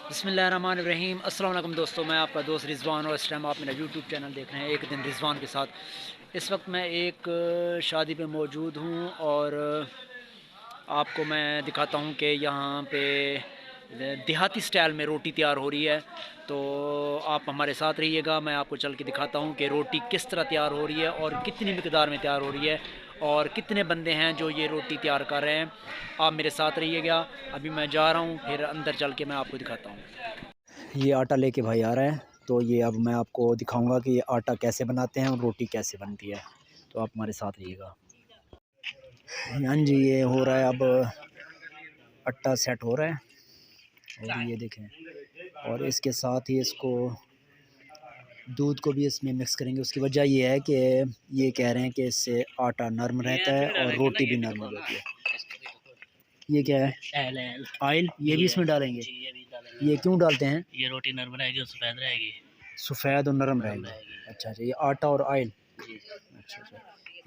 बिस्मिल्लाहिर्रहमानिर्रहीम। अस्सलाम वालेकुम दोस्तों, मैं आपका दोस्त रिज़वान और इस टाइम आप मेरा यूट्यूब चैनल देख रहे हैं एक दिन रिज़वान के साथ। इस वक्त मैं एक शादी पे मौजूद हूँ और आपको मैं दिखाता हूँ कि यहाँ पे देहाती स्टाइल में रोटी तैयार हो रही है। तो आप हमारे साथ रहिएगा, मैं आपको चल के दिखाता हूँ कि रोटी किस तरह तैयार हो रही है और कितनी मिकदार में तैयार हो रही है और कितने बंदे हैं जो ये रोटी तैयार कर रहे हैं। आप मेरे साथ रहिएगा। अभी मैं जा रहा हूँ, फिर अंदर चल के मैं आपको दिखाता हूँ। ये आटा लेके भाई आ रहा है, तो ये अब मैं आपको दिखाऊंगा कि ये आटा कैसे बनाते हैं और रोटी कैसे बनती है। तो आप हमारे साथ रहिएगा। हाँ जी, ये हो रहा है, अब आटा सेट हो रहा है और ये देखें, और इसके साथ ही इसको दूध को भी इसमें मिक्स करेंगे। उसकी वजह ये है कि ये कह रहे हैं कि इससे आटा नरम रहता है और रोटी भी नरम हो जाती है। ये क्या है? ऑयल ये भी इसमें डालेंगे? ये क्यों डालते हैं? ये रोटी नरम रहेगी और सफ़ेद रहेगी। सफ़ेद और नरम रहेगी। अच्छा अच्छा, ये आटा और ऑयल। अच्छा अच्छा,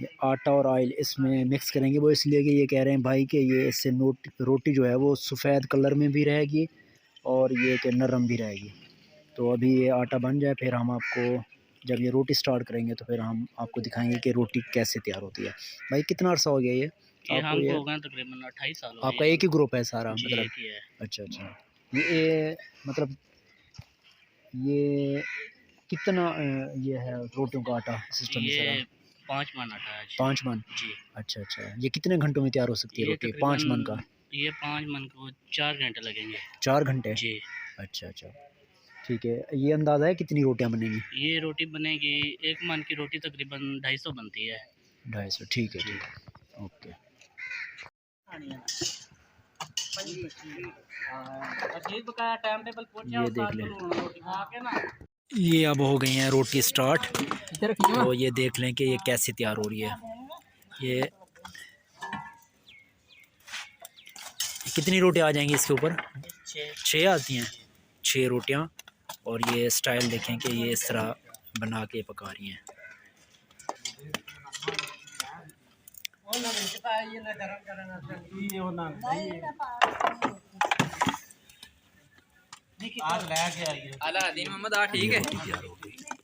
ये आटा और ऑयल इसमें मिक्स करेंगे, वो इसलिए कि ये कह रहे हैं भाई कि ये इससे रोटी जो है वो सफ़ेद कलर में भी रहेगी और ये कि नरम भी रहेगी। तो अभी ये आटा बन जाए, फिर हम आपको जब ये रोटी स्टार्ट करेंगे तो फिर हम आपको दिखाएंगे कि रोटी कैसे तैयार होती है। भाई कितना अर्सा हो गया ये आपको? हमको ये हो गए तकरीबन 28 साल हो आपका गए। एक ही ग्रुप है सारा जी, मतलब? एक ही है। अच्छा अच्छा, ये मतलब ये कितना ये है रोटियों का आटा सिस्टम ये सारा? 5 मन आटा है आज। 5 मन? जी। अच्छा अच्छा, ये कितने घंटों में तैयार हो सकती है ये रोटी 5 मन का? तकरीबन ये 5 मन को 4 घंटे लगेंगे। 4 घंटे? जी। अच्छा अच्छा, ठीक है। ये अंदाज़ा है कितनी रोटियां बनेंगी? ये रोटी बनेगी 1 मन की रोटी तकरीबन 250 बनती है। 250? ठीक है ठीक है, ओके। ये देख लें, ये अब हो गई हैं रोटी स्टार्ट। तो ये देख लें कि ये कैसे तैयार हो रही है। ये कितनी रोटियां आ जाएंगी इसके ऊपर? 6 आती हैं, 6 रोटियां। और ये स्टाइल देखें कि ये इस तरह बना के पका रही हैं। आला दिन मोहम्मद आ ठीक है। रोटी तैयार हो गई।